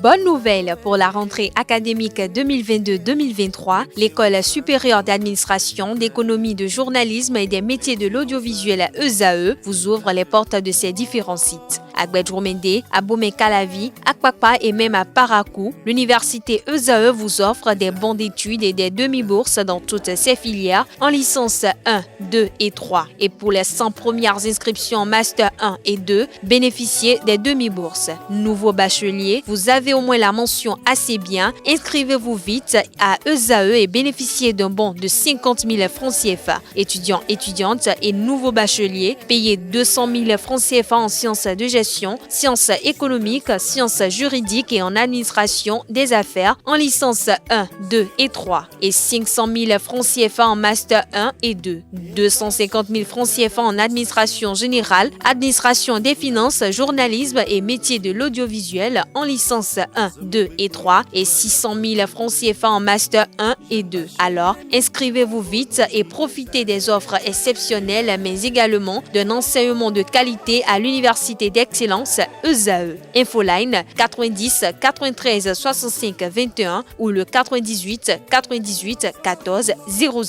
Bonne nouvelle pour la rentrée académique 2022-2023, l'École supérieure d'administration, d'économie, de journalisme et des métiers de l'audiovisuel ESAE vous ouvre les portes de ses différents sites. À Gbedjomende, à Bomé-Calavi, à Kpakpa et même à Parakou, l'université ESAE vous offre des bons d'études et des demi-bourses dans toutes ses filières en licence 1, 2 et 3. Et pour les 100 premières inscriptions en master 1 et 2, bénéficiez des demi-bourses. Nouveau bachelier, vous avez au moins la mention assez bien. Inscrivez-vous vite à ESAE et bénéficiez d'un bon de 50 000 francs CFA. Étudiants, étudiantes et nouveaux bacheliers, payez 200 000 francs CFA en sciences de gestion, sciences économiques, sciences juridiques et en administration des affaires en licence 1, 2 et 3 et 500 000 francs CFA en master 1 et 2, 250 000 francs CFA en administration générale, administration des finances, journalisme et métiers de l'audiovisuel en licence 1, 2 et 3 et 600 000 francs CFA en master 1 et 2. Alors, inscrivez-vous vite et profitez des offres exceptionnelles mais également d'un enseignement de qualité à l'université d'excellence ESAE. Infoline 90 93 65 21 ou le 98 98 14 00.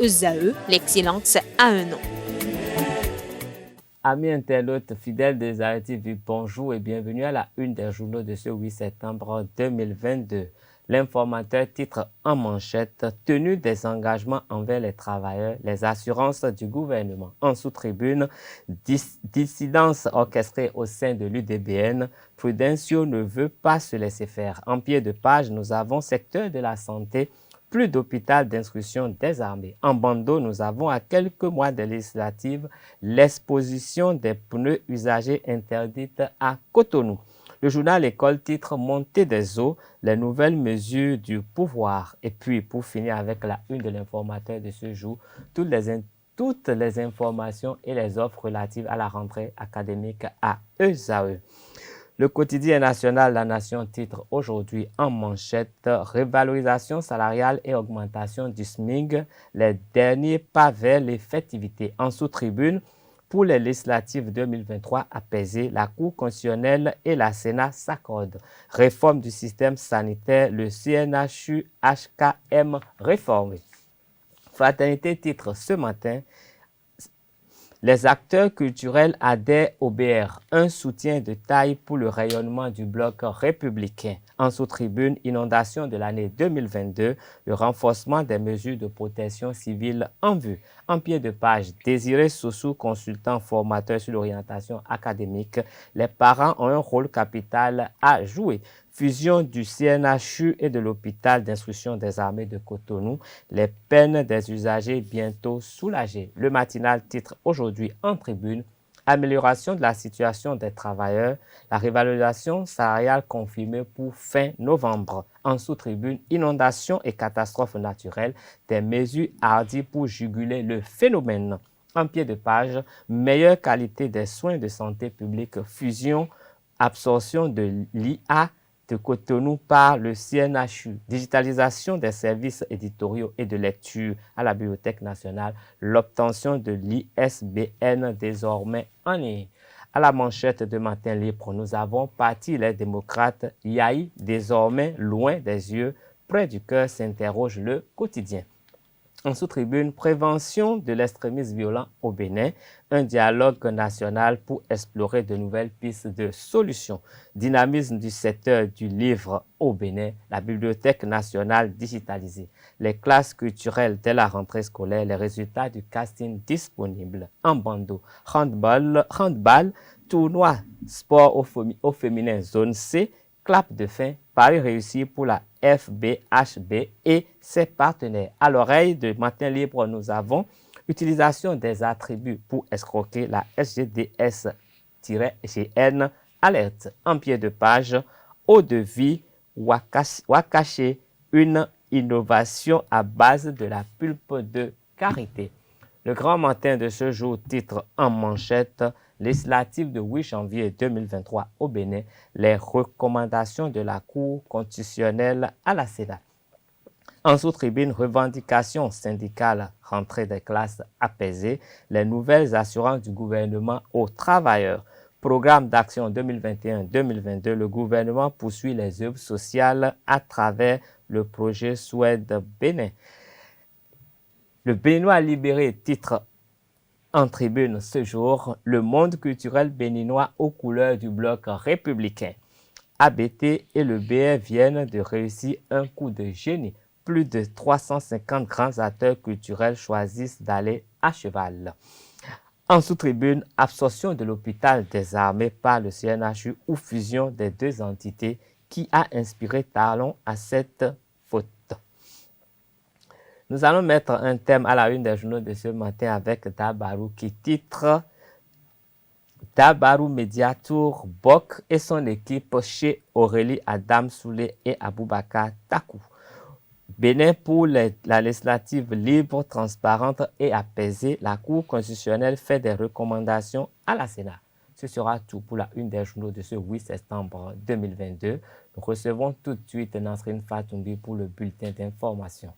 ESAE, l'excellence à un nom. Amis internautes fidèles des ESAE TV, bonjour et bienvenue à la une des journaux de ce 8 septembre 2022. L'informateur titre en manchette « Tenue des engagements envers les travailleurs, les assurances du gouvernement ». En sous-tribune, dissidence orchestrée au sein de l'UDBN, Prudencio ne veut pas se laisser faire. En pied de page, nous avons secteur de la santé, plus d'hôpital d'instruction des armées. En bandeau, nous avons à quelques mois des législatives l'exposition des pneus usagés interdite à Cotonou. Le journal École titre « Montée des eaux, les nouvelles mesures du pouvoir ». Et puis, pour finir avec la une de l'informateur de ce jour, toutes les informations et les offres relatives à la rentrée académique à ESAE. Le quotidien national La Nation titre aujourd'hui en manchette « Révalorisation salariale et augmentation du SMIC, les derniers pas vers l'effectivité ». En sous-tribune, pour les législatives 2023 apaisées, la Cour constitutionnelle et la Sénat s'accordent. Réforme du système sanitaire, le CNHU-HKM réformé. Fraternité titre ce matin, les acteurs culturels adhèrent au BR, un soutien de taille pour le rayonnement du bloc républicain. En sous-tribune, inondation de l'année 2022, le renforcement des mesures de protection civile en vue. En pied de page, Désiré Soussou, consultant formateur sur l'orientation académique, les parents ont un rôle capital à jouer. Fusion du CNHU et de l'hôpital d'instruction des armées de Cotonou, les peines des usagers bientôt soulagées. Le matinal titre aujourd'hui en tribune, amélioration de la situation des travailleurs, la révalorisation salariale confirmée pour fin novembre. En sous-tribune, inondation et catastrophes naturelles, des mesures hardies pour juguler le phénomène. En pied de page, meilleure qualité des soins de santé publique, fusion, absorption de l'IA de Cotonou par le CNHU, digitalisation des services éditoriaux et de lecture à la Bibliothèque nationale, l'obtention de l'ISBN désormais en ligne. À la manchette de Matin Libre, nous avons Parti les démocrates, Yahi désormais loin des yeux, près du cœur s'interroge le quotidien. En sous-tribune, prévention de l'extrémisme violent au Bénin, un dialogue national pour explorer de nouvelles pistes de solutions. Dynamisme du secteur du livre au Bénin, la bibliothèque nationale digitalisée. Les classes culturelles dès la rentrée scolaire, les résultats du casting disponibles. En bandeau, handball, tournoi sport au féminin zone C, clap de fin, pari réussi pour la FBHB et ses partenaires. À l'oreille de Matin Libre, nous avons utilisation des attributs pour escroquer la SGDS-GN alerte. En pied de page, eau de vie, Wakaché, une innovation à base de la pulpe de karité. Le grand matin de ce jour titre en manchette législative de 8 janvier 2023 au Bénin, les recommandations de la Cour constitutionnelle à la Sénat. En sous-tribune, revendications syndicales, rentrée des classes apaisées, les nouvelles assurances du gouvernement aux travailleurs. programme d'action 2021-2022, le gouvernement poursuit les œuvres sociales à travers le projet Suède Bénin. Le Béninois libéré titre en tribune ce jour, le monde culturel béninois aux couleurs du bloc républicain. ABT et le BR viennent de réussir un coup de génie. Plus de 350 grands acteurs culturels choisissent d'aller à cheval. En sous-tribune, absorption de l'hôpital des armées par le CNHU ou fusion des deux entités qui a inspiré Talon à cette faute. Nous allons mettre un thème à la une des journaux de ce matin avec Dabarou qui titre Dabarou Mediatour Bok et son équipe chez Aurélie Adam Soulé et Aboubakar Takou. Bénin pour la législative libre, transparente et apaisée, la Cour constitutionnelle fait des recommandations à la Sénat. Ce sera tout pour la une des journaux de ce 8 septembre 2022. Nous recevons tout de suite Nasrine Fatoumbi pour le bulletin d'information.